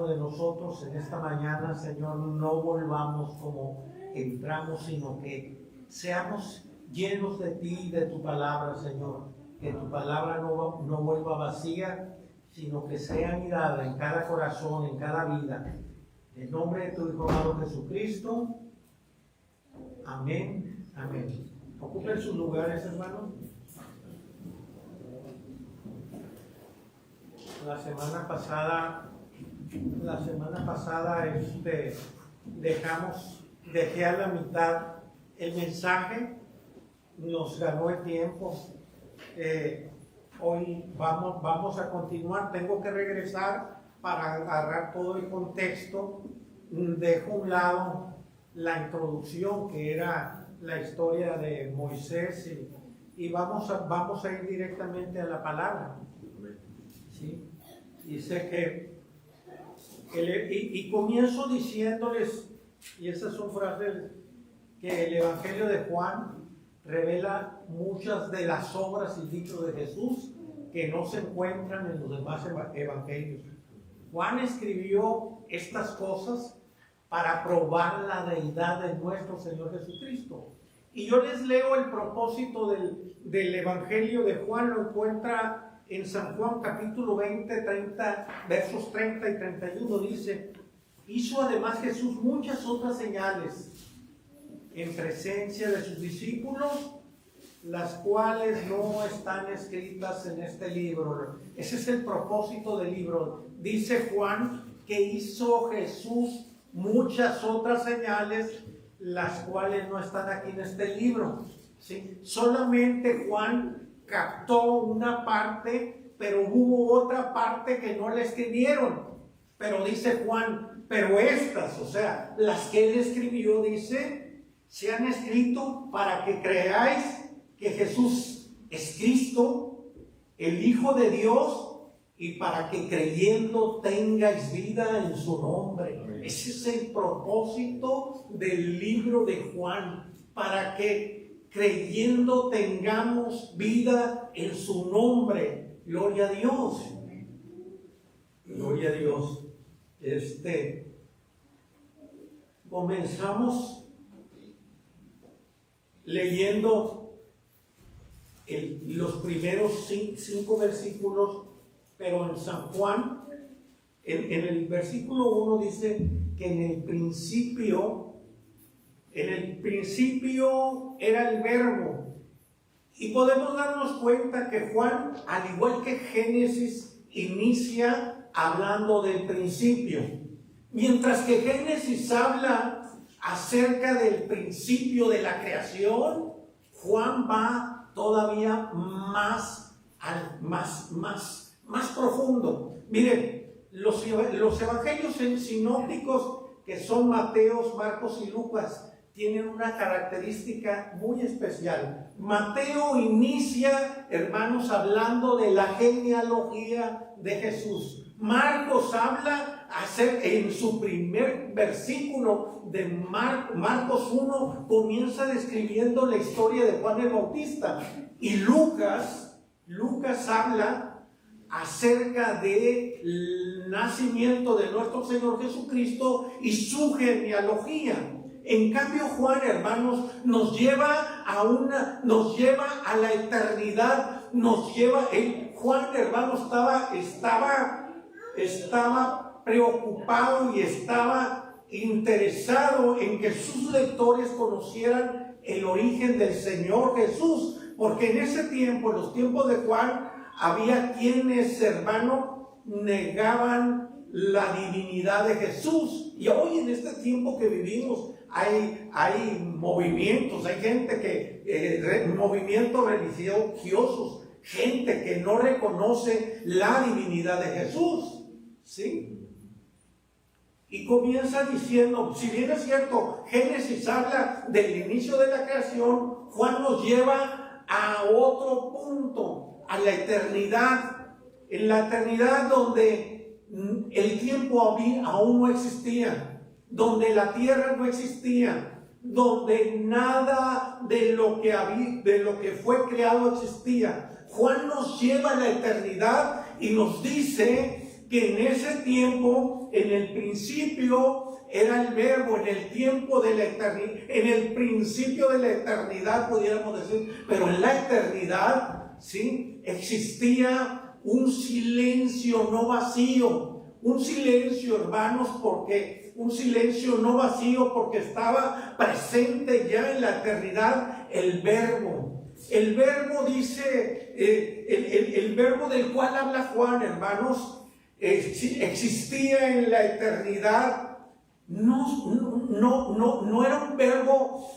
de nosotros en esta mañana, Señor, no volvamos como entramos, sino que seamos llenos de ti y de tu palabra, Señor. Que tu palabra no vuelva vacía, sino que sea anidada en cada corazón, en cada vida. En nombre de tu Hijo amado Jesucristo. Amén. Amén. Ocupen sus lugares, hermanos. La semana pasada dejé a la mitad el mensaje, nos ganó el tiempo. Hoy vamos a continuar. Tengo que regresar para agarrar todo el contexto. Dejo a un lado la introducción, que era la historia de Moisés, y vamos a ir directamente a la palabra. ¿Sí? Dice y comienzo diciéndoles, y estas son frases, que el Evangelio de Juan revela muchas de las obras y dichos de Jesús que no se encuentran en los demás evangelios. Juan escribió estas cosas para probar la deidad de nuestro Señor Jesucristo. Y yo les leo el propósito del Evangelio de Juan. Lo encuentra en San Juan capítulo 20, versos 30 y 31. Dice: hizo además Jesús muchas otras señales en presencia de sus discípulos, las cuales no están escritas en este libro. Ese es el propósito del libro. Dice Juan que hizo Jesús muchas otras señales, las cuales no están aquí en este libro. ¿Sí? Solamente Juan captó una parte, pero hubo otra parte que no le escribieron. Pero dice Juan, pero estas, o sea, las que él escribió, dice, se han escrito para que creáis que Jesús es Cristo, el Hijo de Dios, y para que creyendo tengáis vida en su nombre. Ese es el propósito del libro de Juan, para que creyendo tengamos vida en su nombre. Gloria a Dios. Gloria a Dios. Comenzamos leyendo los primeros 5 versículos, pero en San Juan, en el versículo 1 dice que en el principio era el Verbo. Y podemos darnos cuenta que Juan, al igual que Génesis, inicia hablando del principio. Mientras que Génesis habla acerca del principio de la creación, Juan va todavía más profundo. Miren, los evangelios sinópticos, que son Mateo, Marcos y Lucas, tienen una característica muy especial. Mateo inicia, hermanos, hablando de la genealogía de Jesús. Marcos habla en su primer versículo de Marcos 1, comienza describiendo la historia de Juan el Bautista. Y Lucas habla acerca del nacimiento de nuestro Señor Jesucristo y su genealogía. En cambio, Juan, hermanos, nos lleva a la eternidad, Juan, hermanos, estaba preocupado y estaba interesado en que sus lectores conocieran el origen del Señor Jesús, porque en ese tiempo, en los tiempos de Juan, había quienes, hermano, negaban la divinidad de Jesús. Y hoy, en este tiempo que vivimos, hay movimientos, hay gente movimientos religiosos, gente que no reconoce la divinidad de Jesús, ¿sí? Y comienza diciendo, si bien es cierto, Génesis habla del inicio de la creación, Juan nos lleva a otro punto, a la eternidad. En la eternidad donde el tiempo aún no existía, donde la tierra no existía, donde nada de lo que fue creado existía. Juan nos lleva a la eternidad y nos dice que en ese tiempo en el principio era el verbo, en el tiempo de la eternidad, en el principio de la eternidad pudiéramos decir, pero en la eternidad, ¿sí? Existía un silencio no vacío, un silencio, hermanos, porque un silencio no vacío porque estaba presente ya en la eternidad el verbo. El verbo dice, el verbo del cual habla Juan, hermanos, existía en la eternidad. No era un verbo,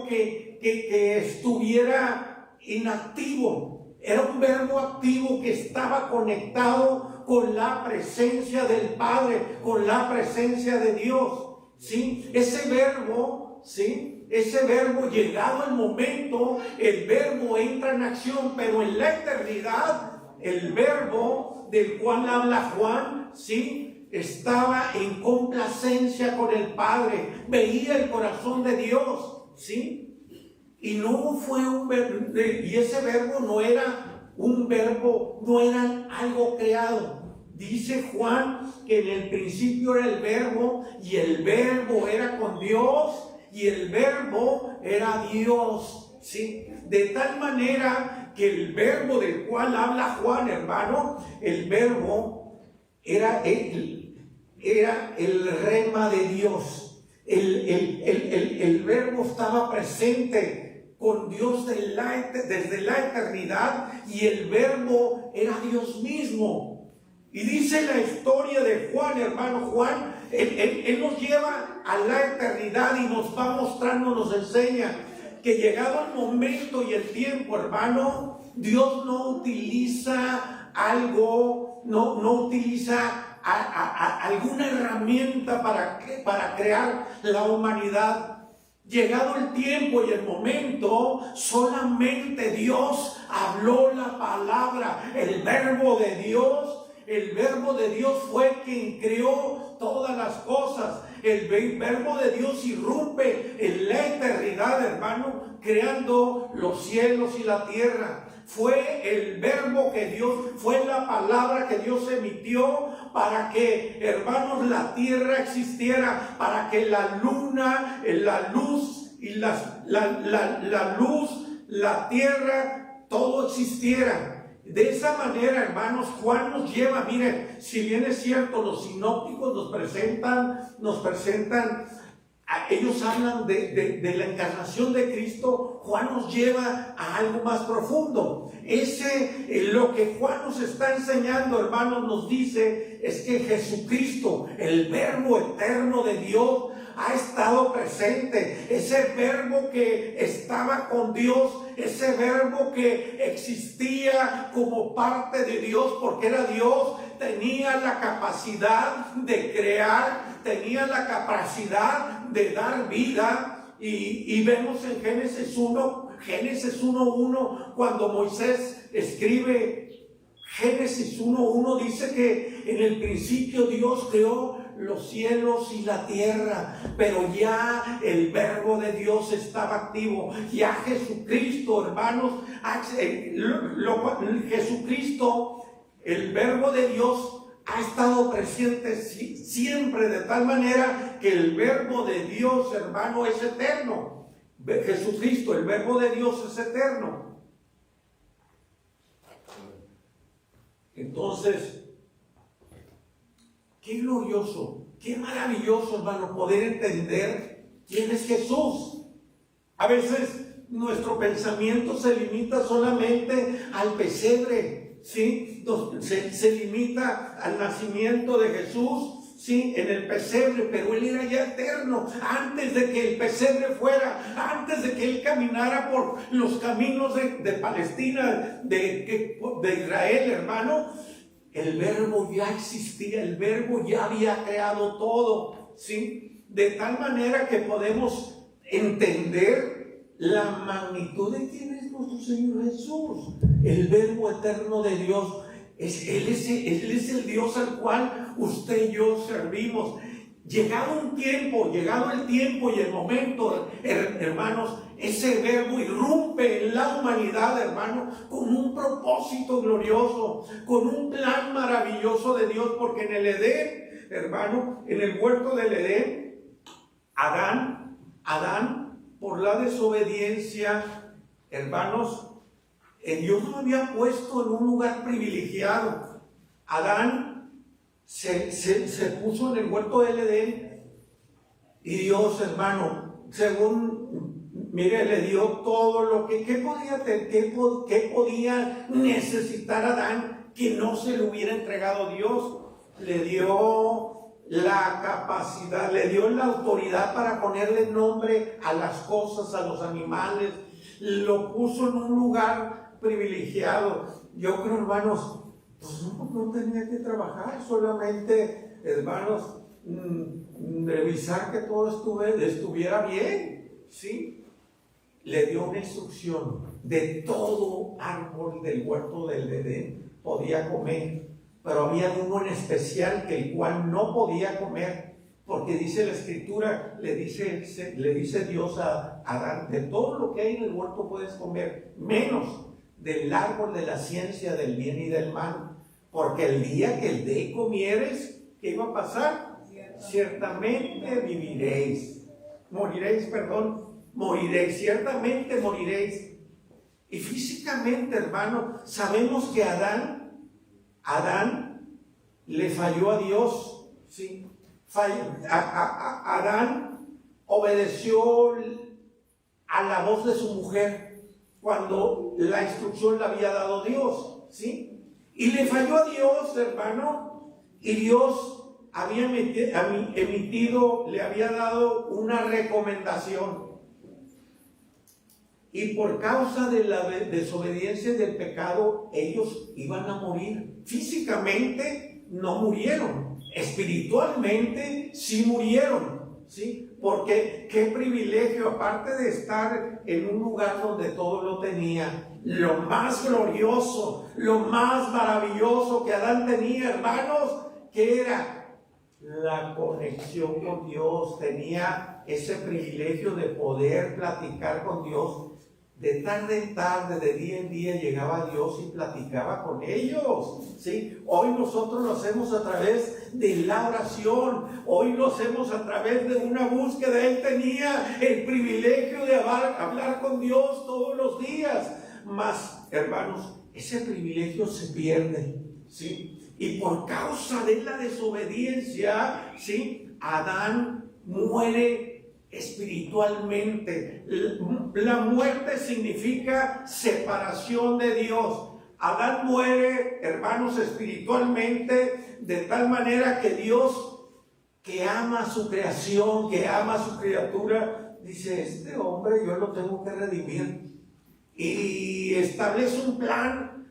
que estuviera inactivo. Era un verbo activo que estaba conectado con la presencia del Padre, con la presencia de Dios, ¿sí? Ese verbo, ¿sí? Ese verbo, llegado el momento, el verbo entra en acción, pero en la eternidad, el verbo del cual habla Juan, ¿sí? Estaba en complacencia con el Padre, veía el corazón de Dios, ¿sí? Y no fue un verbo, y ese verbo no era un verbo, no era algo creado. Dice Juan que en el principio era el verbo, y el verbo era con Dios, y el verbo era Dios, ¿sí? De tal manera que el verbo del cual habla Juan, hermano, el verbo era el rema de Dios. El verbo estaba presente con Dios desde la eternidad, y el verbo era Dios mismo. Y dice la historia de Juan, hermano Juan, él nos lleva a la eternidad y nos va mostrando, nos enseña que llegado el momento y el tiempo, hermano, Dios no utiliza algo, no utiliza alguna herramienta para crear la humanidad. Llegado el tiempo y el momento, solamente Dios habló la palabra, el verbo de Dios. El verbo de Dios fue quien creó todas las cosas. El verbo de Dios irrumpe en la eternidad, hermano, creando los cielos y la tierra. Fue el verbo que Dios, fue la palabra que Dios emitió para que, hermanos, la tierra existiera, para que la luna, la luz y la luz, la tierra, todo existiera. De esa manera, hermanos, Juan nos lleva, miren, si bien es cierto, los sinópticos nos presentan, ellos hablan de la encarnación de Cristo. Juan nos lleva a algo más profundo. Lo que Juan nos está enseñando, hermanos, nos dice, es que Jesucristo, el verbo eterno de Dios, ha estado presente. Ese verbo que estaba con Dios, ese verbo que existía como parte de Dios, porque era Dios, tenía la capacidad de crear, tenía la capacidad de dar vida. Y vemos en Génesis 1:1, cuando Moisés escribe Génesis 1:1, dice que en el principio Dios creó los cielos y la tierra, pero ya el verbo de Dios estaba activo. Ya Jesucristo, hermanos, Jesucristo, el verbo de Dios, ha estado presente siempre, de tal manera que el verbo de Dios, hermano, es eterno. Jesucristo, el verbo de Dios, es eterno. Entonces, qué glorioso, qué maravilloso, hermano, poder entender quién es Jesús. A veces nuestro pensamiento se limita solamente al pesebre, ¿sí? Se limita al nacimiento de Jesús, ¿sí? En el pesebre, pero Él era ya eterno. Antes de que el pesebre fuera, antes de que Él caminara por los caminos de Palestina, de Israel, hermano, el verbo ya existía, el verbo ya había creado todo, ¿sí? De tal manera que podemos entender la magnitud de quién es nuestro Señor Jesús, el verbo eterno de Dios. Él es el Dios al cual usted y yo servimos. Llegado el tiempo y el momento, hermanos, ese verbo irrumpe en la humanidad, hermano, con un propósito glorioso, con un plan maravilloso de Dios, porque en el Edén hermano, en el huerto del Edén, Adán, por la desobediencia, hermanos, Dios lo había puesto en un lugar privilegiado. Adán se puso en el huerto del Edén y Dios, hermano, mire, le dio todo lo que podía necesitar Adán que no se le hubiera entregado Dios. Le dio la capacidad, le dio la autoridad para ponerle nombre a las cosas, a los animales. Lo puso en un lugar privilegiado. Yo creo, hermanos, pues no tenía que trabajar, solamente, hermanos, revisar que todo estuviera bien, ¿sí? Le dio una instrucción: de todo árbol del huerto del Edén podía comer, pero había uno en especial que el cual no podía comer, porque dice la Escritura, le dice Dios a Adán: de todo lo que hay en el huerto puedes comer, menos del árbol de la ciencia del bien y del mal, porque el día que el de comieres, ¿qué iba a pasar? Ciertamente moriréis, ciertamente moriréis. Y físicamente, hermano, sabemos que Adán le falló a Dios, ¿sí? Adán obedeció a la voz de su mujer cuando la instrucción la había dado Dios, ¿sí? Y le falló a Dios, hermano, y Dios le había dado una recomendación. Y por causa de la desobediencia y del pecado, ellos iban a morir. Físicamente no murieron, espiritualmente sí murieron, ¿sí? Porque qué privilegio, aparte de estar en un lugar donde todo lo tenía, lo más glorioso, lo más maravilloso que Adán tenía, hermanos, que era la conexión con Dios. Tenía ese privilegio de poder platicar con Dios. De tarde en tarde, de día en día, llegaba Dios y platicaba con ellos, ¿sí? Hoy nosotros lo hacemos a través de la oración. Hoy lo hacemos a través de una búsqueda. Él tenía el privilegio de hablar con Dios todos los días. Mas, hermanos, ese privilegio se pierde, ¿sí? Y por causa de la desobediencia, ¿sí?, Adán muere espiritualmente. La muerte significa separación de Dios. Adán muere, hermanos, espiritualmente, de tal manera que Dios, que ama su creación, que ama a su criatura, dice: este hombre yo lo tengo que redimir. Y establece un plan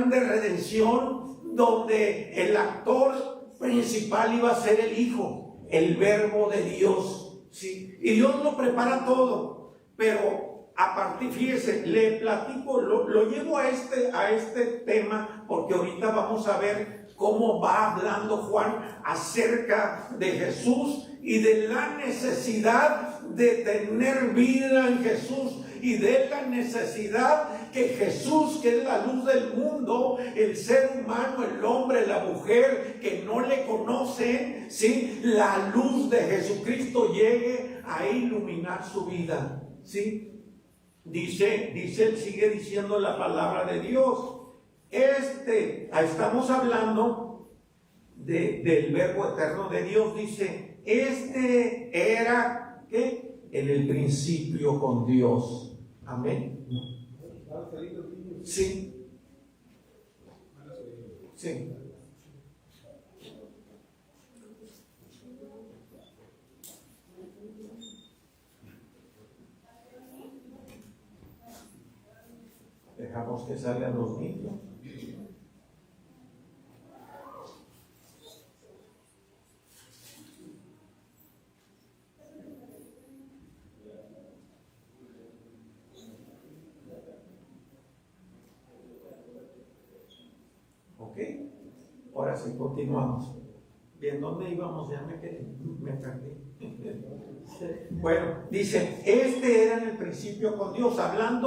de redención, donde el actor principal iba a ser el Hijo, el Verbo de Dios, ¿sí? Y Dios lo prepara todo. Pero a partir, fíjese, le platico, lo llevo a este tema, porque ahorita vamos a ver cómo va hablando Juan acerca de Jesús y de la necesidad de tener vida en Jesús, y de la necesidad que Jesús, que es la luz del mundo, el ser humano, el hombre, la mujer que no le conocen, ¿sí?, la luz de Jesucristo llegue a iluminar su vida, ¿sí? Sigue diciendo la palabra de Dios. Estamos hablando del Verbo eterno de Dios. Dice: era, ¿qué? En el principio con Dios. Amén. Sí. Sí. Dejamos que salgan los niños. Ok, ahora sí, continuamos. Bien, ¿dónde íbamos? Ya me perdí. Bueno, dice: era en el principio con Dios. Habla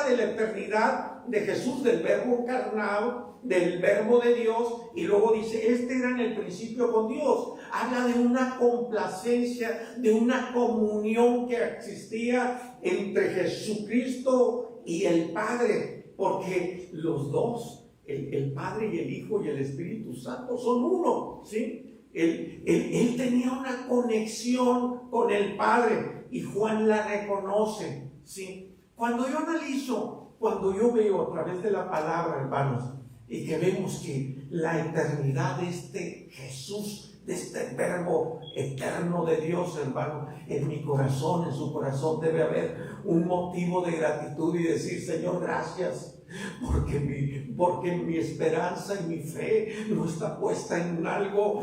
de la eternidad, de Jesús, del verbo encarnado, del verbo de Dios, y luego dice, este era en el principio con Dios. Habla de una complacencia, de una comunión que existía entre Jesucristo y el Padre, porque los dos, el Padre y el Hijo y el Espíritu Santo son uno, ¿sí? Él tenía una conexión con el Padre y Juan la reconoce, ¿sí? Cuando yo analizo, cuando yo veo a través de la palabra, hermanos, y que vemos que la eternidad de este Jesús, de este verbo eterno de Dios, hermano, en mi corazón, en su corazón debe haber un motivo de gratitud y decir, Señor, gracias. Porque mi esperanza y mi fe no está puesta en algo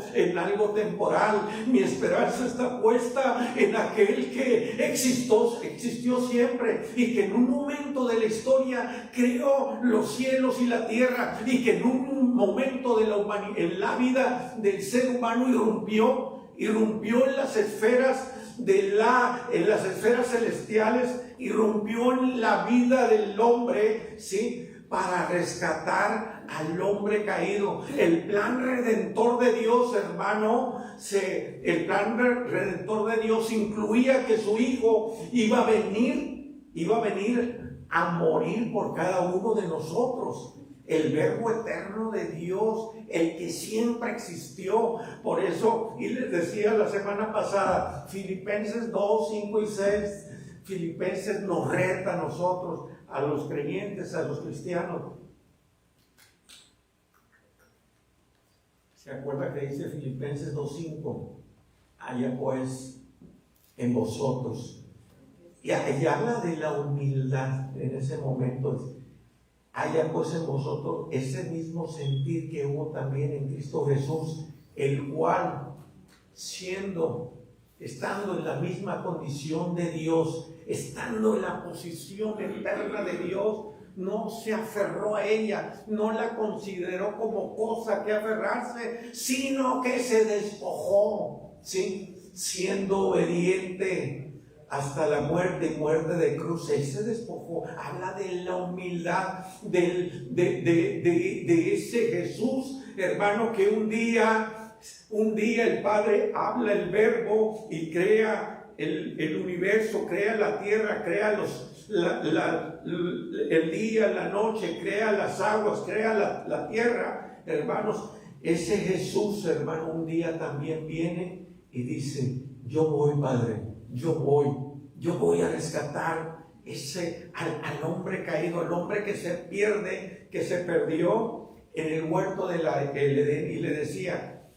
temporal. Mi esperanza está puesta en aquel que existió siempre, y que en un momento de la historia creó los cielos y la tierra, y que en un momento de en la vida del ser humano irrumpió en las esferas en las esferas celestiales, irrumpió en la vida del hombre, ¿sí? Para rescatar al hombre caído. El plan redentor de Dios, hermano, el plan redentor de Dios incluía que su Hijo iba a venir a morir por cada uno de nosotros. El verbo eterno de Dios, el que siempre existió. Por eso, y les decía la semana pasada, Filipenses 2, 5 y 6, Filipenses nos reta a nosotros, a los creyentes, a los cristianos. ¿Se acuerda que dice Filipenses 2, 5? Haya pues en vosotros. Y habla de la humildad en ese momento. Haya pues en vosotros ese mismo sentir que hubo también en Cristo Jesús, el cual, estando en la misma condición de Dios, estando en la posición eterna de Dios, no se aferró a ella, no la consideró como cosa que aferrarse, sino que se despojó, ¿sí? Siendo obediente hasta la muerte y muerte de cruz. Él se despojó. Habla de la humildad de ese Jesús, hermano, que un día el Padre habla el verbo y crea el universo, crea la tierra, crea el día, la noche, crea las aguas, crea la tierra, hermanos. Ese Jesús, hermano, un día también viene y dice, yo voy, Padre, yo voy a rescatar al hombre caído, al hombre que se perdió en el huerto del Edén. Y le decía,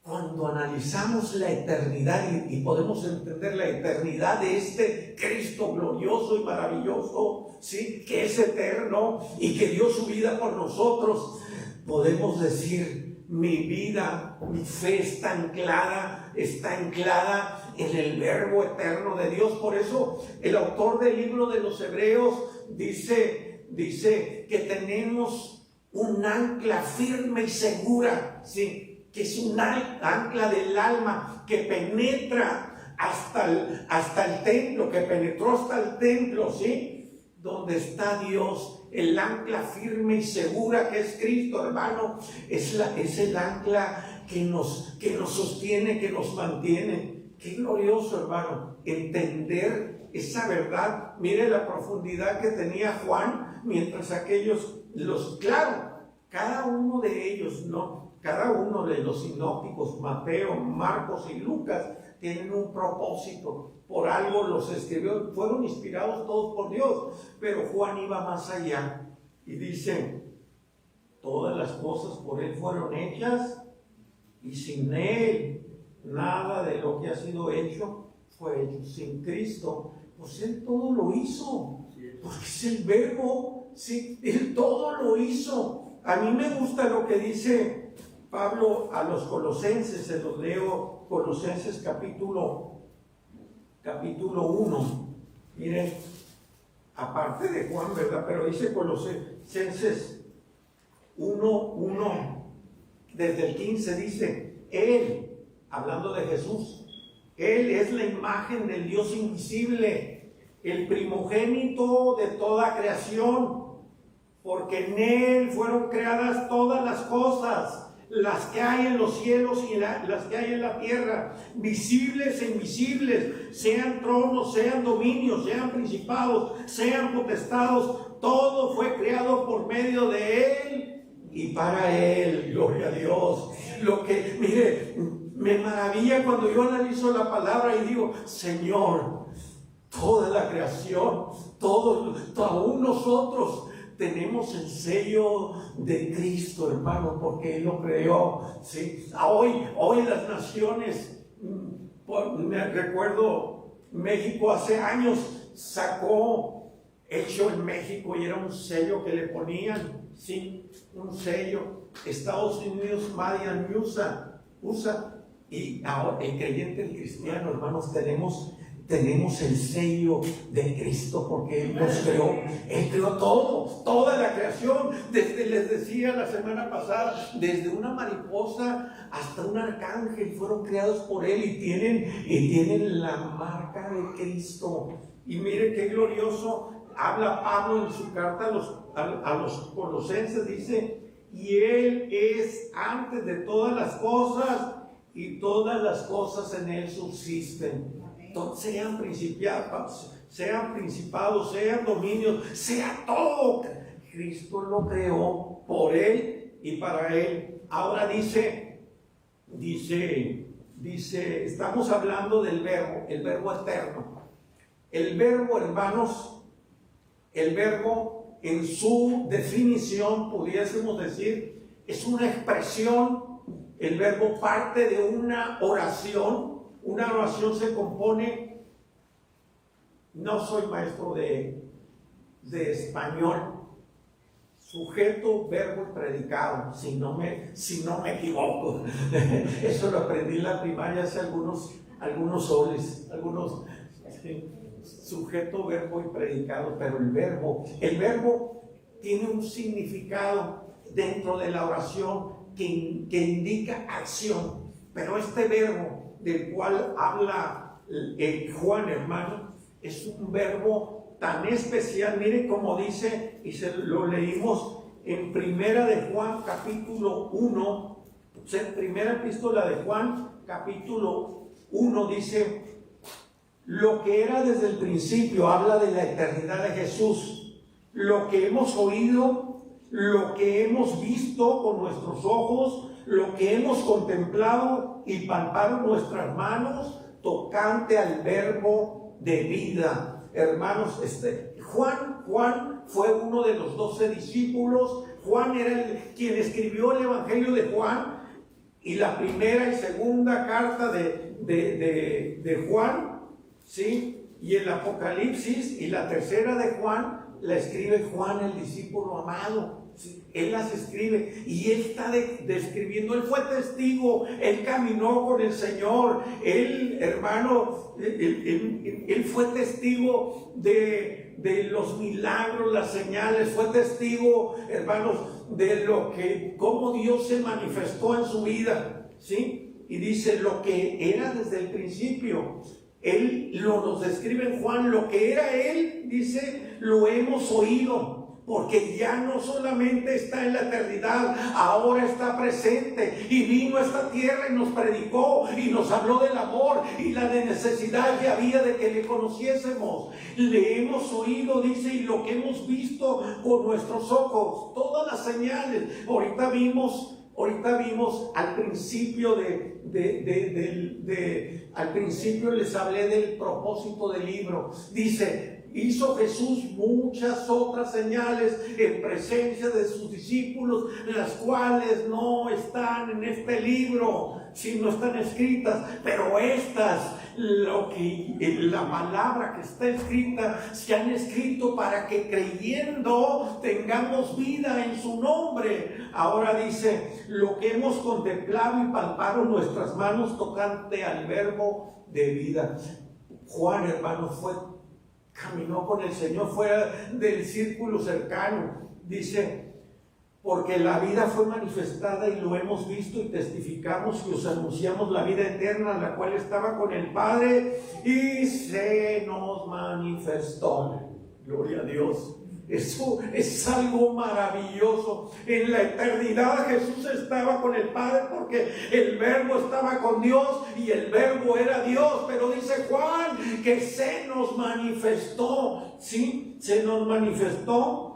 cuando analizamos la eternidad y podemos entender la eternidad de este Cristo glorioso y maravilloso, ¿sí? Que es eterno y que dio su vida por nosotros, podemos decir, mi vida, mi fe está anclada en el verbo eterno de Dios. Por eso el autor del libro de los Hebreos dice que tenemos un ancla firme y segura, ¿sí? Que es un ancla del alma que penetra hasta el templo, que penetró hasta el templo, ¿sí? Donde está Dios. El ancla firme y segura que es Cristo, hermano, es el ancla que nos sostiene, que nos mantiene. Qué glorioso, hermano, entender esa verdad. Mire la profundidad que tenía Juan, mientras aquellos, cada uno de ellos, ¿no? Cada uno de los sinópticos, Mateo, Marcos y Lucas, tienen un propósito. Por algo los escribió, fueron inspirados todos por Dios. Pero Juan iba más allá y dice, todas las cosas por Él fueron hechas y sin Él nada de lo que ha sido hecho fue hecho. Sin Cristo, pues Él todo lo hizo, porque es el verbo, ¿sí? Él todo lo hizo. A mí me gusta lo que dice Pablo a los colosenses, se los leo, Colosenses capítulo 1. Miren, aparte de Juan, ¿verdad? Pero dice Colosenses 1, desde el 15 dice, Él, hablando de Jesús, Él es la imagen del Dios invisible, el primogénito de toda creación, porque en Él fueron creadas todas las cosas, las que hay en los cielos y las que hay en la tierra, visibles e invisibles, sean tronos, sean dominios, sean principados, sean potestados, todo fue creado por medio de Él y para Él. Gloria a Dios. Lo que, mire, me maravilla cuando yo analizo la palabra y digo, Señor, toda la creación, aún nosotros tenemos el sello de Cristo, hermano, porque Él lo creó, ¿sí? Hoy las naciones, me recuerdo, México hace años sacó hecho en México y era un sello que le ponían, ¿sí? Un sello. Estados Unidos, Made in USA, y ahora el creyente, el cristiano, hermanos, tenemos el sello de Cristo porque Él nos creó. Él creó toda la creación. Les decía la semana pasada, desde una mariposa hasta un arcángel fueron creados por Él y tienen la marca de Cristo. Y mire qué glorioso habla Pablo en su carta a los Colosenses, dice, y Él es antes de todas las cosas y todas las cosas en Él subsisten. Sean principados, sean dominios, sea todo. Cristo lo creó por Él y para Él. Ahora dice, estamos hablando del verbo, el verbo eterno. El verbo, hermanos, el verbo en su definición, pudiésemos decir, es una expresión. El verbo parte de una oración. Una oración se compone, no soy maestro de español, sujeto, verbo y predicado, si no me equivoco. Eso lo aprendí en la primaria hace algunos soles, sujeto, verbo y predicado, pero el verbo tiene un significado dentro de la oración que indica acción, pero este verbo del cual habla Juan, hermano, es un verbo tan especial. Mire cómo dice, y lo leímos en Primera de Juan, capítulo 1, primera epístola de Juan, capítulo 1, dice, lo que era desde el principio, habla de la eternidad de Jesús, lo que hemos oído, lo que hemos visto con nuestros ojos, lo que hemos contemplado y palparon nuestras manos tocante al verbo de vida. Hermanos, Juan fue uno de los 12 discípulos. Juan era quien escribió el Evangelio de Juan, y la primera y segunda carta de Juan, ¿sí? Y el Apocalipsis y la tercera de Juan la escribe Juan, el discípulo amado. Él las escribe y él está describiendo. Él fue testigo, él caminó con el Señor, él, hermano, él fue testigo de los milagros, las señales, fue testigo, hermanos, de cómo Dios se manifestó en su vida, ¿sí? Y dice lo que era desde el principio. Él nos describe en Juan, lo que era Él, dice, lo hemos oído. Porque ya no solamente está en la eternidad, ahora está presente y vino a esta tierra y nos predicó y nos habló del amor y la necesidad que había de que le conociésemos. Le hemos oído, dice, y lo que hemos visto con nuestros ojos, todas las señales. Ahorita vimos al principio al principio les hablé del propósito del libro. Dice, hizo Jesús muchas otras señales en presencia de sus discípulos, las cuales no están en este libro, si no están escritas, pero estas, la palabra que está escrita, se han escrito para que creyendo tengamos vida en su nombre. Ahora dice, lo que hemos contemplado y palparon nuestras manos tocante al verbo de vida. Juan, hermano, caminó con el Señor fuera del círculo cercano. Dice, porque la vida fue manifestada y lo hemos visto y testificamos y os anunciamos la vida eterna, la cual estaba con el Padre y se nos manifestó. Gloria a Dios. Eso es algo maravilloso. En la eternidad Jesús estaba con el Padre porque el Verbo estaba con Dios y el Verbo era Dios. Pero dice Juan que se nos manifestó, ¿sí? Se nos manifestó.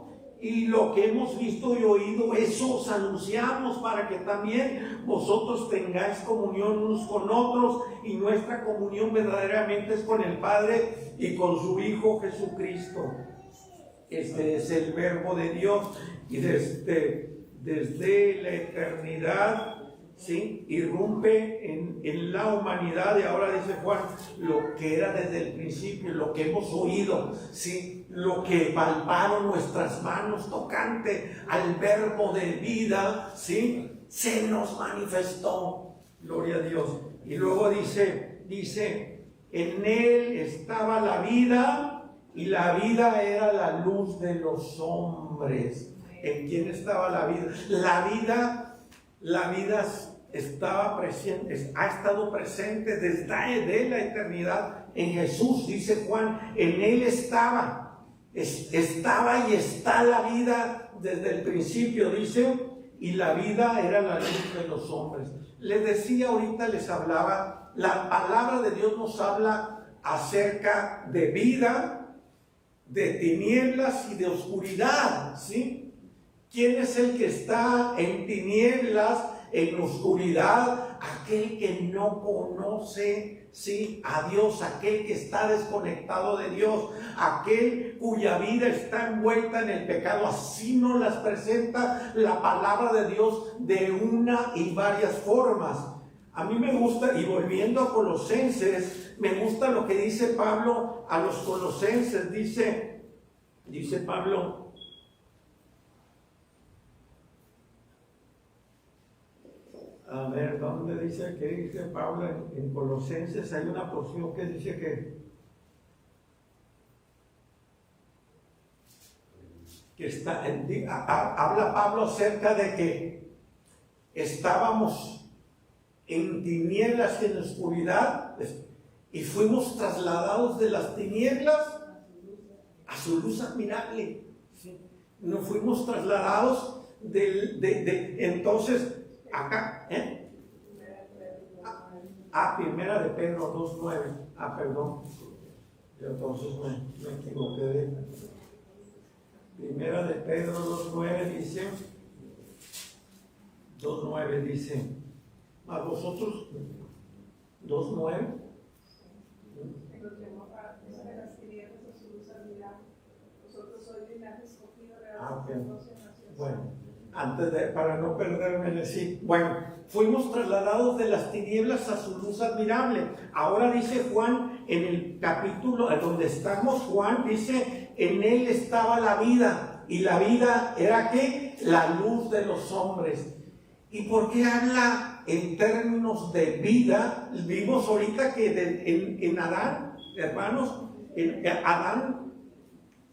Y lo que hemos visto y oído, eso os anunciamos para que también vosotros tengáis comunión unos con otros. Y nuestra comunión verdaderamente es con el Padre y con su Hijo Jesucristo. Este es el Verbo de Dios. Y desde la eternidad, ¿sí?, irrumpe en la humanidad. Y ahora dice Juan, lo que era desde el principio, lo que hemos oído, ¿sí?, lo que palparon nuestras manos tocante al Verbo de vida, ¿sí?, se nos manifestó. Gloria a Dios. Y luego dice, en él estaba la vida y la vida era la luz de los hombres. ¿En quién estaba la vida? La vida estaba presente, ha estado presente desde la eternidad en Jesús. Dice Juan, en él estaba y está la vida desde el principio, dice, y la vida era la luz de los hombres. Les decía ahorita, les hablaba, la palabra de Dios nos habla acerca de vida, de tinieblas y de oscuridad, ¿sí? ¿Quién es el que está en tinieblas, en oscuridad? Aquel que no conoce, ¿sí?, a Dios, aquel que está desconectado de Dios, aquel cuya vida está envuelta en el pecado. Así nos las presenta la palabra de Dios de una y varias formas. A mí me gusta, y volviendo a Colosenses, me gusta lo que dice Pablo a los Colosenses. Dice Pablo, a ver, ¿dónde dice que dice Pablo en Colosenses? Hay una porción que dice que está, habla Pablo acerca de que estábamos en tinieblas y en oscuridad y fuimos trasladados de las tinieblas a su luz admirable, ¿sí? Nos fuimos trasladados entonces acá, Primera de Pedro 2:9. Perdón, yo entonces me equivoqué. Primera de Pedro 2:9 dice, a vosotros 2:9. Okay. Bueno, para no perderme en sí. Bueno, fuimos trasladados de las tinieblas a su luz admirable. Ahora dice Juan, en el capítulo donde estamos, Juan dice, en él estaba la vida. Y la vida era ¿qué? La luz de los hombres. ¿Y por qué habla en términos de vida? Vimos ahorita que en Adán, hermanos, Adán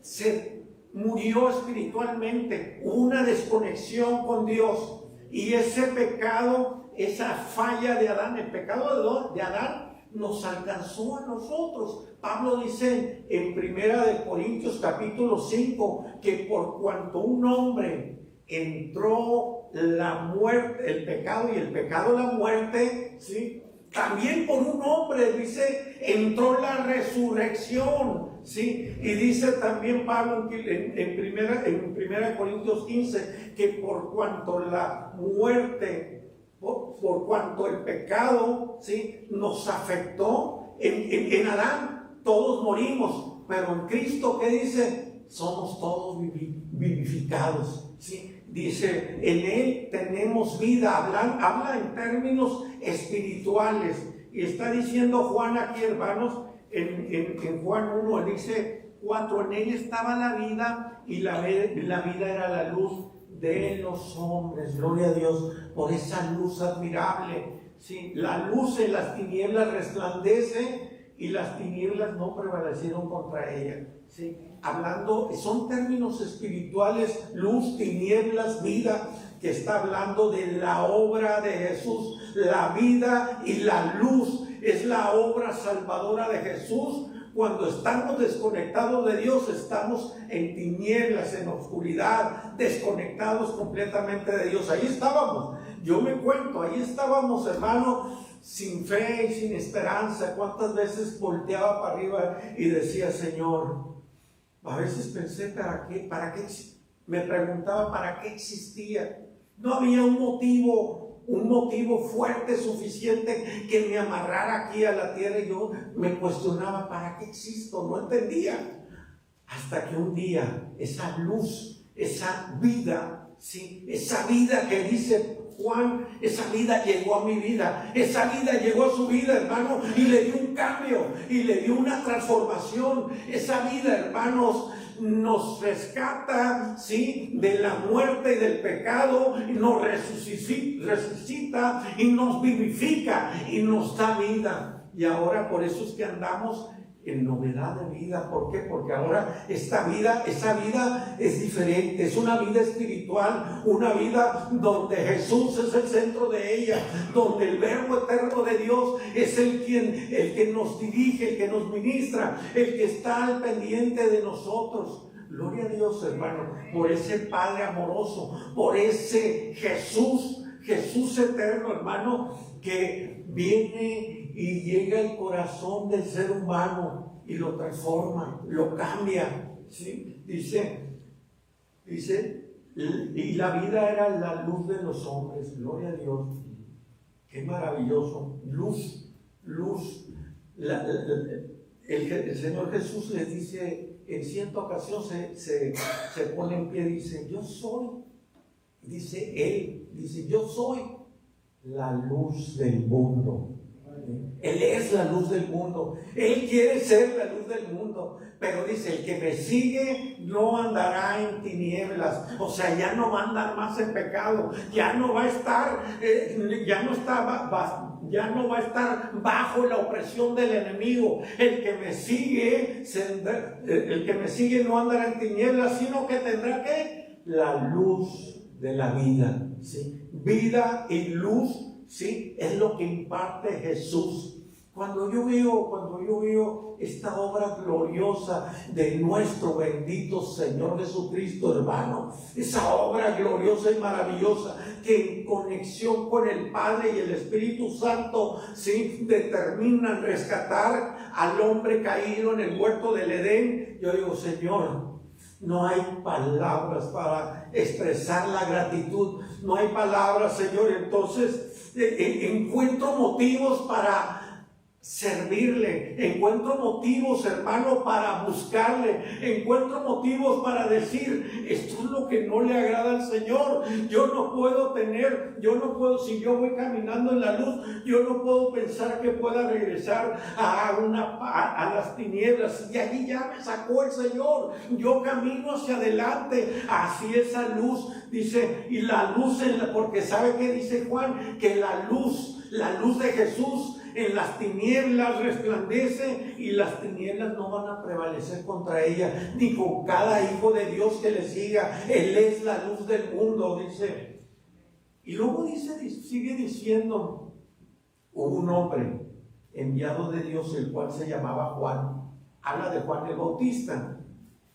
se murió espiritualmente, una desconexión con Dios, y ese pecado, esa falla de Adán, el pecado de Adán nos alcanzó a nosotros. Pablo dice en Primera de Corintios capítulo 5 que por cuanto un hombre entró la muerte, el pecado, y el pecado la muerte, ¿sí?, también por un hombre, dice, entró la resurrección, ¿sí? Y dice también Pablo en primera Corintios 15 que por cuanto la muerte, por cuanto el pecado, ¿sí?, nos afectó en Adán, todos morimos, pero en Cristo, ¿qué dice? Somos todos vivificados, ¿sí? Dice, en él tenemos vida. Habla en términos espirituales. Y está diciendo Juan aquí, hermanos, en Juan 1, dice 4, en él estaba la vida y la vida era la luz de los hombres. Gloria a Dios por esa luz admirable. ¿Sí? La luz en las tinieblas resplandece y las tinieblas no prevalecieron contra ella. ¿Sí? Hablando, son términos espirituales, luz, tinieblas, vida, que está hablando de la obra de Jesús. La vida y la luz es la obra salvadora de Jesús, Cuando estamos desconectados de Dios, estamos en tinieblas, en oscuridad, desconectados completamente de Dios. Ahí estábamos, yo me cuento, ahí estábamos, hermano, sin fe y sin esperanza. ¿Cuántas veces volteaba para arriba y decía, Señor? A veces pensé, ¿para qué? Me preguntaba, ¿para qué existía? No había un motivo fuerte, suficiente, que me amarrara aquí a la tierra. Y yo me cuestionaba, ¿para qué existo? No entendía. Hasta que un día, esa luz, esa vida, ¿sí? Esa vida que dice Juan, esa vida llegó a mi vida, esa vida llegó a su vida, hermano, y le dio un cambio, y le dio una transformación. Esa vida, hermanos, nos rescata, ¿sí?, de la muerte y del pecado, y nos resucita y nos vivifica y nos da vida. Y ahora por eso es que andamos en novedad de vida. ¿Por qué? Porque ahora esa vida es diferente, es una vida espiritual, una vida donde Jesús es el centro de ella, donde el Verbo eterno de Dios es el que nos dirige, el que nos ministra, el que está al pendiente de nosotros. Gloria a Dios, hermano, por ese Padre amoroso, por ese Jesús eterno, hermano, que viene y llega al corazón del ser humano y lo transforma, lo cambia, ¿sí? Dice, y la vida era la luz de los hombres. Gloria a Dios, qué maravilloso. Luz. El Señor Jesús les dice, en cierta ocasión se pone en pie y dice, yo soy, yo soy la luz del mundo. Él es la luz del mundo, Él quiere ser la luz del mundo, pero dice, el que me sigue no andará en tinieblas, o sea, ya no va a andar más en pecado, ya no va a estar, ya no va a estar bajo la opresión del enemigo. El que me sigue no andará en tinieblas, sino que tendrá la luz de la vida, ¿sí? Vida y luz, ¿sí? Es lo que imparte Jesús. Cuando yo veo esta obra gloriosa de nuestro bendito Señor Jesucristo, hermano, esa obra gloriosa y maravillosa que en conexión con el Padre y el Espíritu Santo, ¿sí?, determinan rescatar al hombre caído en el huerto del Edén, yo digo, Señor, no hay palabras para expresar la gratitud, no hay palabras, Señor. Entonces encuentro motivos para servirle, encuentro motivos, hermano, para buscarle, encuentro motivos para decir, esto es lo que no le agrada al Señor. Yo no puedo, si yo voy caminando en la luz, yo no puedo pensar que pueda regresar a las tinieblas, y allí ya me sacó el Señor. Yo camino hacia adelante, hacia esa luz, dice, y la luz, porque ¿sabe qué dice Juan? Que la luz de Jesús en las tinieblas resplandece, y las tinieblas no van a prevalecer contra ella, ni con cada hijo de Dios que le siga. Él es la luz del mundo, dice. Y luego sigue diciendo, hubo un hombre enviado de Dios, el cual se llamaba Juan. Habla de Juan el Bautista.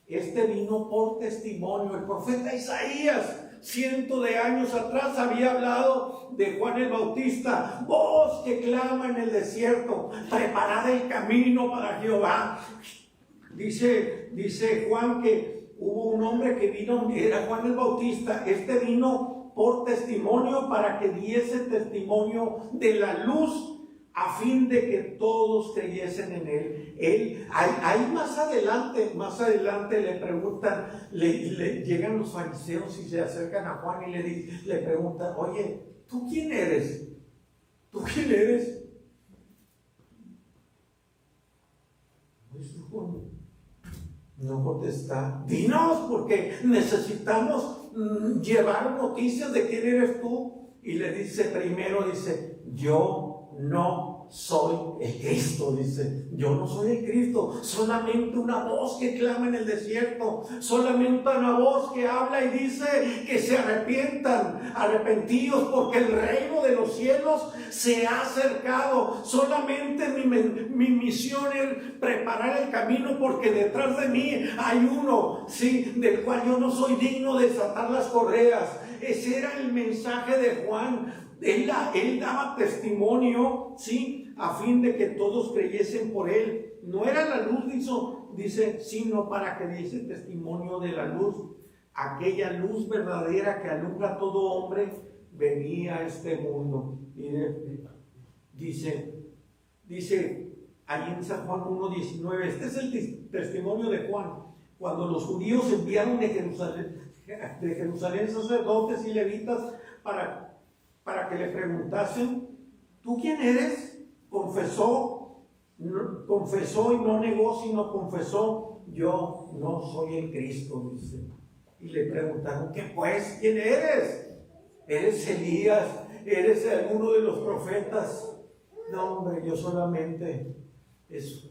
Este vino por testimonio. El profeta Isaías, cientos de años atrás, había hablado de Juan el Bautista: voz que clama en el desierto, preparad el camino para Jehová. Dice Juan que hubo un hombre que vino, era Juan el Bautista. Este vino por testimonio, para que diese testimonio de la luz, a fin de que todos creyesen en él. Ahí más adelante le preguntan, le llegan los fariseos y se acercan a Juan y le preguntan: oye, ¿tú quién eres? ¿Tú quién eres? No contesta. Dinos, porque necesitamos llevar noticias de quién eres tú. Y le dice primero, yo no soy el Cristo, dice. Yo no soy el Cristo, solamente una voz que clama en el desierto, solamente una voz que habla y dice que se arrepientan, arrepentidos, porque el reino de los cielos se ha acercado. Solamente mi misión es preparar el camino, porque detrás de mí hay uno, sí, del cual yo no soy digno de desatar las correas. Ese era el mensaje de Juan. Él daba testimonio, ¿sí?, a fin de que todos creyesen por él. No era la luz, dice, sino para que diese testimonio de la luz. Aquella luz verdadera que alumbra a todo hombre venía a este mundo. Dice ahí en San Juan 1:19, este es el testimonio de Juan. Cuando los judíos enviaron de Jerusalén sacerdotes y levitas para que le preguntasen, ¿tú quién eres? Confesó y no negó, sino confesó, yo no soy el Cristo, dice. Y le preguntaron, ¿qué pues? ¿Quién eres? ¿Eres Elías? ¿Eres alguno de los profetas? No, hombre, yo solamente es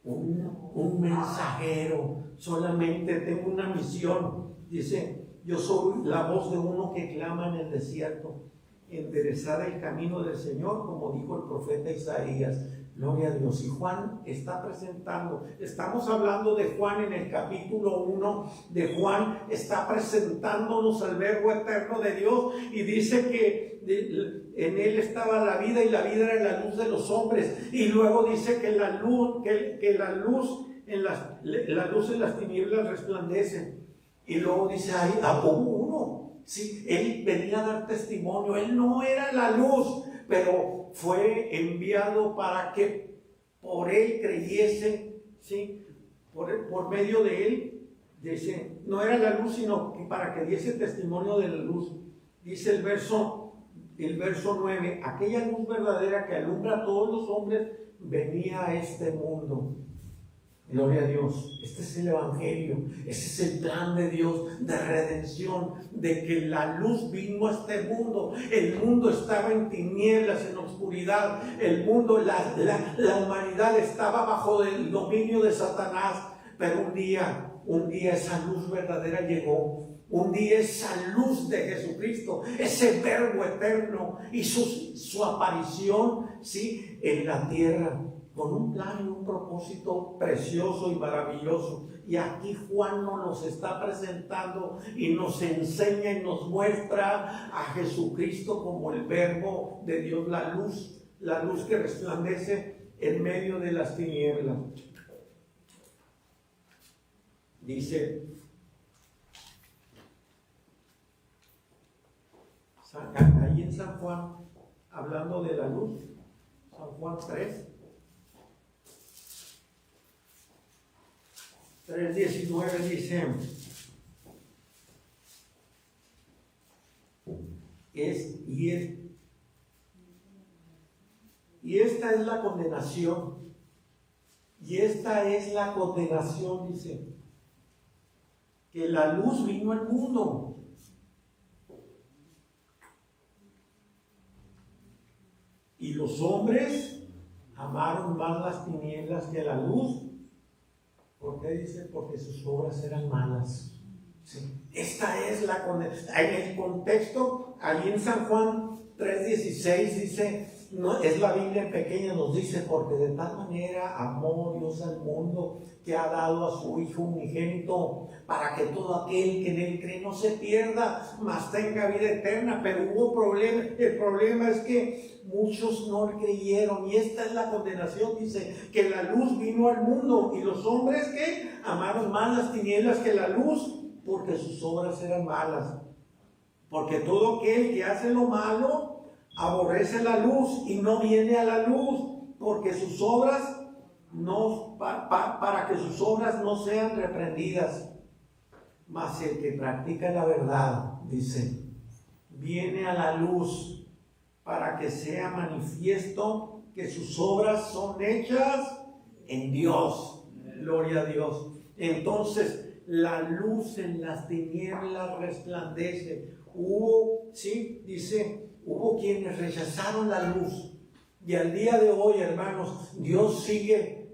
un mensajero, solamente tengo una misión. Dice, yo soy la voz de uno que clama en el desierto, enderezar el camino del Señor, como dijo el profeta Isaías. Gloria a Dios. Y Juan está presentando, estamos hablando de Juan en el capítulo 1 de Juan, está presentándonos al verbo eterno de Dios, y dice que en él estaba la vida, y la vida era la luz de los hombres. Y luego dice que la luz en las tinieblas resplandece. Y luego dice, hubo uno. Sí, él venía a dar testimonio. Él no era la luz, pero fue enviado para que por él creyesen, ¿sí? Por medio de él. Dice, no era la luz, sino que para que diese testimonio de la luz. Dice el verso 9, aquella luz verdadera que alumbra a todos los hombres venía a este mundo. Gloria a Dios. Este es el Evangelio, ese es el plan de Dios de redención, de que la luz vino a este mundo. El mundo estaba en tinieblas, en oscuridad. El mundo, la humanidad estaba bajo el dominio de Satanás. Pero un día esa luz verdadera llegó. Un día esa luz de Jesucristo, ese verbo eterno, hizo su aparición, ¿sí?, en la tierra, con un plan y un propósito precioso y maravilloso. Y aquí Juan nos está presentando y nos enseña y nos muestra a Jesucristo como el verbo de Dios, la luz que resplandece en medio de las tinieblas. Dice ahí en San Juan, hablando de la luz, San Juan 3:19 dice, y esta es la condenación, dice, que la luz vino al mundo, y los hombres amaron más las tinieblas que la luz. ¿Por qué dice? Porque sus obras eran malas. Sí. Esta es la condenación. En el contexto, allí en San Juan 3:16 dice, no, es la Biblia en pequeña, nos dice, porque de tal manera amó Dios al mundo que ha dado a su Hijo unigénito, para que todo aquel que en él cree no se pierda, mas tenga vida eterna. Pero hubo problema. El problema es que muchos no creyeron, y esta es la condenación. Dice que la luz vino al mundo, y los hombres que amaron más las tinieblas que la luz, porque sus obras eran malas. Porque todo aquel que hace lo malo aborrece la luz y no viene a la luz, porque sus obras para que sus obras no sean reprendidas. Mas el que practica la verdad, dice, viene a la luz, para que sea manifiesto que sus obras son hechas en Dios. Gloria a Dios. Entonces, la luz en las tinieblas resplandece. Hubo quienes rechazaron la luz. Y al día de hoy, hermanos, Dios sigue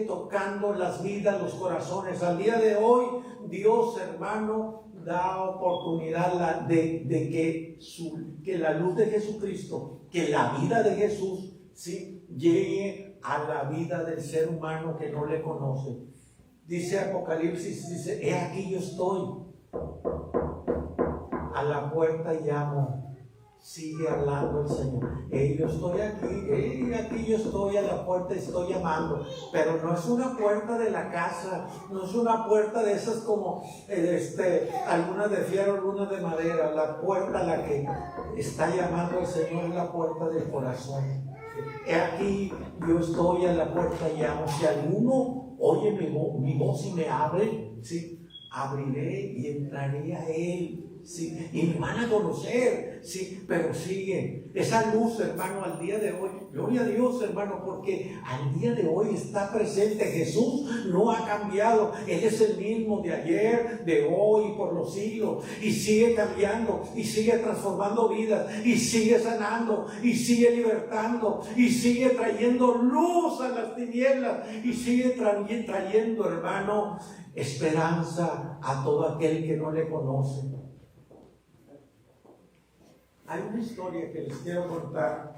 tocando las vidas, los corazones. Al día de hoy, Dios, hermano, da oportunidad de que la luz de Jesucristo, que la vida de Jesús, ¿sí?, llegue a la vida del ser humano que no le conoce. Dice Apocalipsis, dice: he aquí yo estoy a la puerta y llamo. Sigue hablando el Señor. Yo estoy aquí yo estoy a la puerta y estoy llamando. Pero no es una puerta de la casa, no es una puerta de esas como algunas de fierro, algunas de madera. La puerta a la que está llamando el Señor es la puerta del corazón. He aquí yo estoy a la puerta y llamo. Si alguno oye mi voz y me abre, ¿sí?, abriré y entraré a Él. Sí, y me van a conocer, sí, pero sigue esa luz, hermano, al día de hoy. Gloria a Dios, hermano, porque al día de hoy está presente. Jesús no ha cambiado. Él es el mismo de ayer, de hoy y por los siglos, y sigue cambiando, y sigue transformando vidas, y sigue sanando, y sigue libertando, y sigue trayendo luz a las tinieblas, y sigue trayendo, hermano, esperanza a todo aquel que no le conoce. Hay una historia que les quiero contar.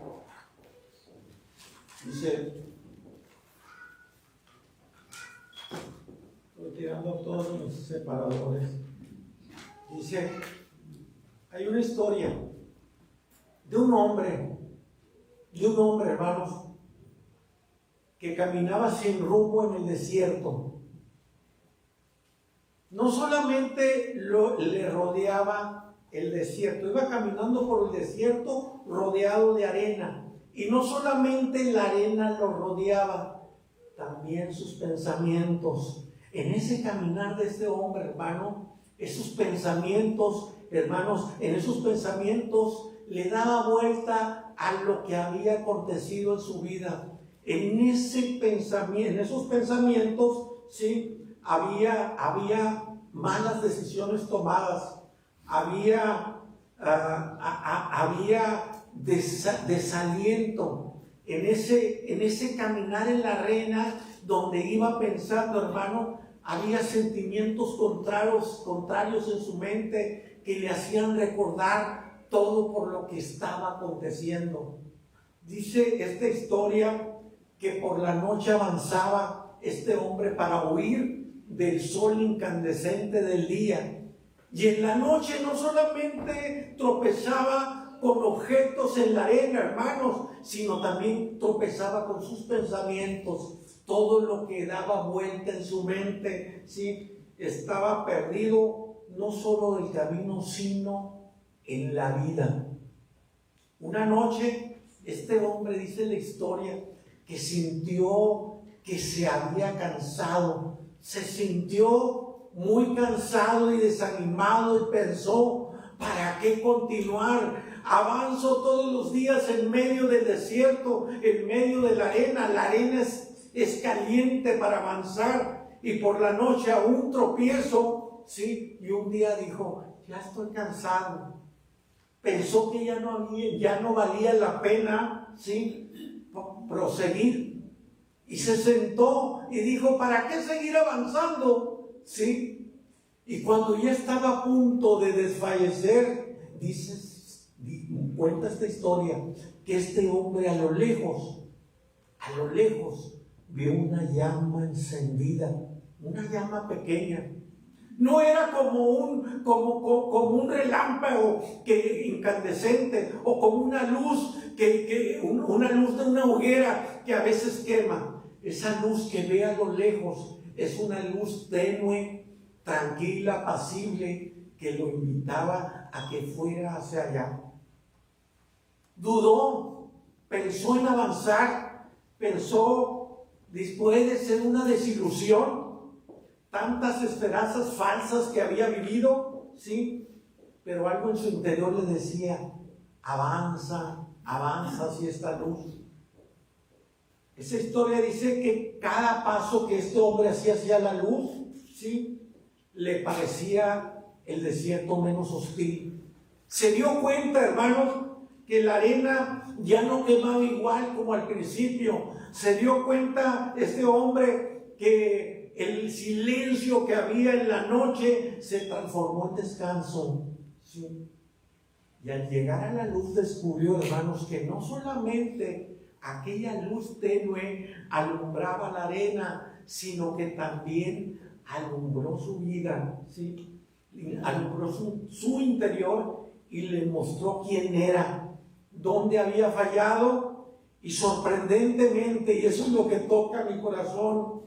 Dice, estoy tirando todos mis separadores. Dice, hay una historia de un hombre, hermanos, que caminaba sin rumbo en el desierto. No solamente le rodeaba el desierto, iba caminando por el desierto rodeado de arena, y no solamente la arena lo rodeaba, también sus pensamientos. En ese caminar de este hombre, hermano, esos pensamientos, hermanos, en esos pensamientos le daba vuelta a lo que había acontecido en su vida. En esos pensamientos, sí, había malas decisiones tomadas. Había desaliento en ese caminar en la arena donde iba pensando, hermano. Había sentimientos contrarios en su mente que le hacían recordar todo por lo que estaba aconteciendo. Dice esta historia que por la noche avanzaba este hombre para huir del sol incandescente del día. Y en la noche no solamente tropezaba con objetos en la arena, hermanos, sino también tropezaba con sus pensamientos. Todo lo que daba vuelta en su mente, ¿sí?, estaba perdido, no solo del camino, sino en la vida. Una noche, este hombre, dice la historia, que sintió que se había cansado, se sintió muy cansado y desanimado, y pensó: ¿para qué continuar? Avanzo todos los días en medio del desierto, en medio de la arena. La arena es caliente para avanzar, y por la noche aún tropiezo, ¿sí? Y un día dijo: ya estoy cansado. Pensó que ya no valía la pena, ¿sí?, proseguir. Y se sentó y dijo: ¿para qué seguir avanzando? ¿Sí? Y cuando ya estaba a punto de desfallecer, cuenta esta historia, que este hombre a lo lejos, vio una llama encendida, una llama pequeña. No era como un relámpago incandescente, o como una luz una luz de una hoguera que a veces quema. Esa luz que ve a lo lejos es una luz tenue, tranquila, apacible, que lo invitaba a que fuera hacia allá. Dudó, pensó en avanzar, pensó, después de ser una desilusión, tantas esperanzas falsas que había vivido, ¿sí? Pero algo en su interior le decía: avanza hacia esta luz. Esa historia dice que cada paso que este hombre hacía hacia la luz, ¿sí?, le parecía el desierto menos hostil. Se dio cuenta, hermanos, que la arena ya no quemaba igual como al principio. Se dio cuenta este hombre que el silencio que había en la noche se transformó en descanso. ¿Sí? Y al llegar a la luz descubrió, hermanos, que no solamente aquella luz tenue alumbraba la arena, sino que también alumbró su vida, ¿sí? Alumbró su interior y le mostró quién era, dónde había fallado. Y sorprendentemente, y eso es lo que toca mi corazón,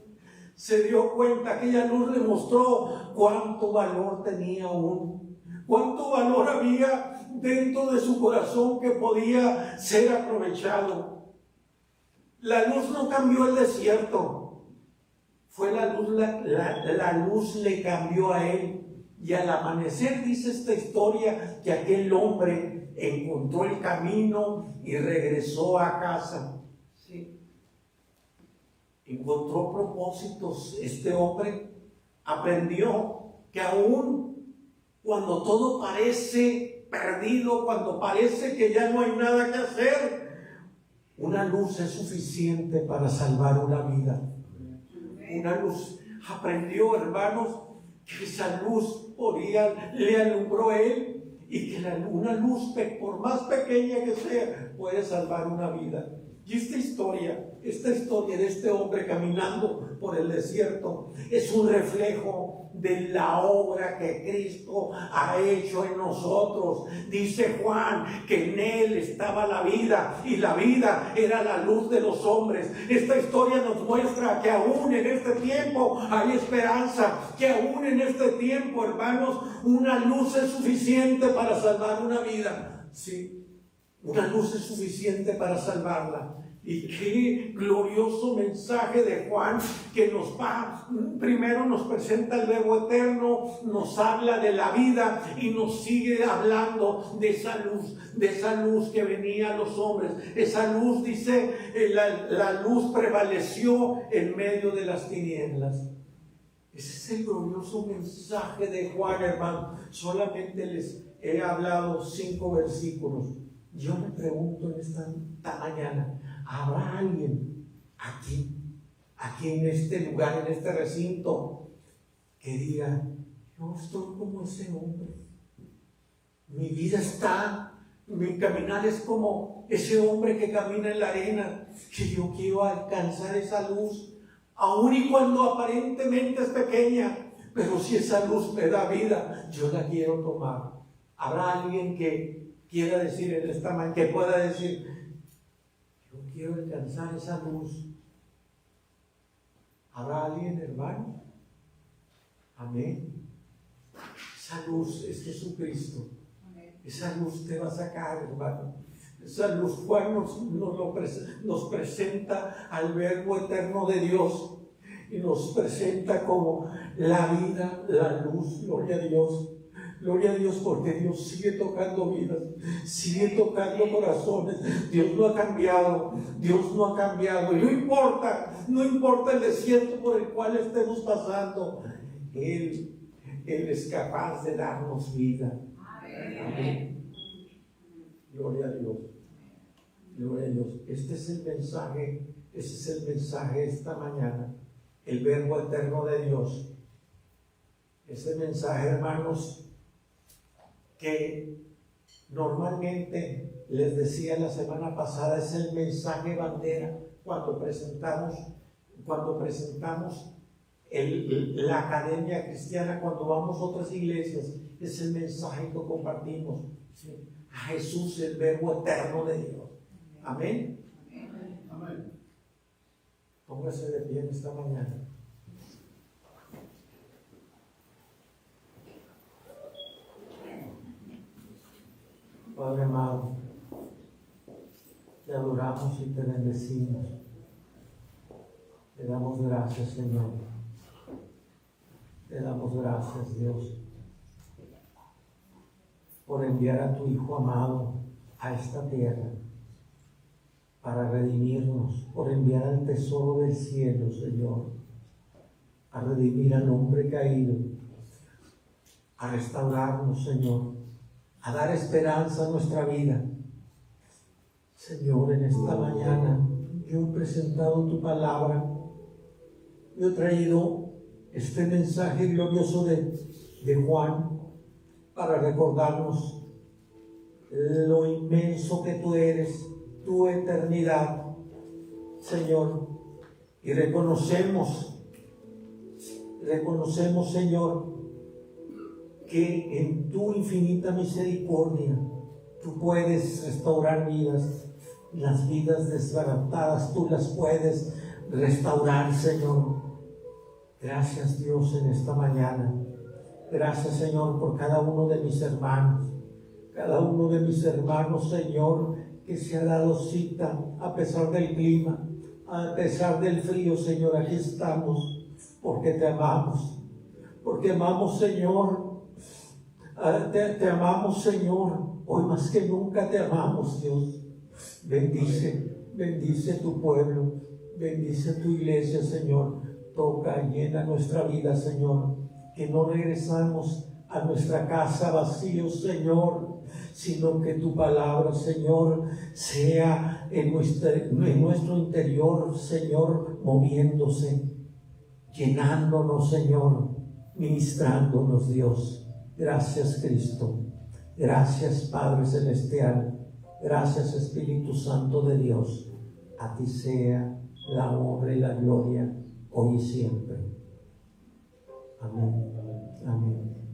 se dio cuenta, aquella luz le mostró cuánto valor tenía aún, cuánto valor había dentro de su corazón que podía ser aprovechado. La luz no cambió el desierto, fue la luz, la luz le cambió a él. Y al amanecer dice esta historia que aquel hombre encontró el camino y regresó a casa. ¿Sí? Encontró propósitos. Este hombre aprendió que aún cuando todo parece perdido, cuando parece que ya no hay nada que hacer, una luz es suficiente para salvar una vida. Una luz. Aprendió, hermanos, que esa luz le alumbró a él, y que una luz, por más pequeña que sea, puede salvar una vida. Y esta historia de este hombre caminando por el desierto es un reflejo de la obra que Cristo ha hecho en nosotros. Dice Juan que en él estaba la vida, y la vida era la luz de los hombres. Esta historia nos muestra que aún en este tiempo hay esperanza, que aún en este tiempo, hermanos, una luz es suficiente para salvar una vida. Sí. Una luz es suficiente para salvarla. Y qué glorioso mensaje de Juan, que primero nos presenta el Verbo eterno, nos habla de la vida y nos sigue hablando de esa luz que venía a los hombres. Esa luz, dice, la luz prevaleció en medio de las tinieblas. Ese es el glorioso mensaje de Juan, hermano. Solamente les he hablado 5 versículos. Yo me pregunto en esta mañana, ¿habrá alguien aquí en este lugar, en este recinto, que diga: yo estoy como ese hombre? Mi caminar es como ese hombre que camina en la arena, que yo quiero alcanzar esa luz, aun y cuando aparentemente es pequeña, pero si esa luz me da vida, yo la quiero tomar. ¿Habrá alguien que quiera decir en esta mañana, que pueda decir: yo quiero alcanzar esa luz? ¿Habrá alguien, hermano? Amén. Esa luz es Jesucristo. Amén. Esa luz te va a sacar, hermano. Esa luz, Juan nos presenta al Verbo eterno de Dios, y nos presenta como la vida, la luz. Gloria a Dios. Gloria a Dios, porque Dios sigue tocando vidas, sigue tocando corazones. Dios no ha cambiado, Dios no ha cambiado. Y no importa el desierto por el cual estemos pasando, Él es capaz de darnos vida. Amén. Gloria a Dios. Gloria a Dios. Ese es el mensaje esta mañana. El Verbo eterno de Dios. Ese mensaje, hermanos, que normalmente les decía la semana pasada, es el mensaje bandera cuando presentamos la academia cristiana, cuando vamos a otras iglesias. Es el mensaje que compartimos, ¿sí? A Jesús, el Verbo eterno de Dios. Amén. Amén. Póngase de pie en esta mañana. Padre amado, te adoramos y te bendecimos. Te damos gracias, Señor. Te damos gracias, Dios, por enviar a tu Hijo amado a esta tierra para redimirnos, por enviar al tesoro del cielo, Señor, a redimir al hombre caído, a restaurarnos, Señor, a dar esperanza a nuestra vida. Señor, en esta mañana yo he presentado tu palabra. Yo he traído este mensaje glorioso de Juan para recordarnos lo inmenso que tú eres, tu eternidad, Señor. Y reconocemos, Señor, que en tu infinita misericordia tú puedes restaurar vidas. Las vidas desbaratadas tú las puedes restaurar, Señor. Gracias, Dios, en esta mañana. Gracias, Señor, por cada uno de mis hermanos. Cada uno de mis hermanos, Señor, que se ha dado cita a pesar del clima, a pesar del frío, Señor. Aquí estamos porque te amamos. Porque amamos, Señor. Te amamos, Señor. Hoy más que nunca te amamos, Dios. Bendice tu pueblo, bendice tu iglesia, Señor. Toca y llena nuestra vida, Señor. Que no regresamos a nuestra casa vacíos, Señor, sino que tu palabra, Señor, sea en nuestro interior, Señor, moviéndose, llenándonos, Señor, ministrándonos, Dios. Gracias, Cristo. Gracias, Padre Celestial. Gracias, Espíritu Santo de Dios. A ti sea la honra y la gloria, hoy y siempre. Amén. Amén.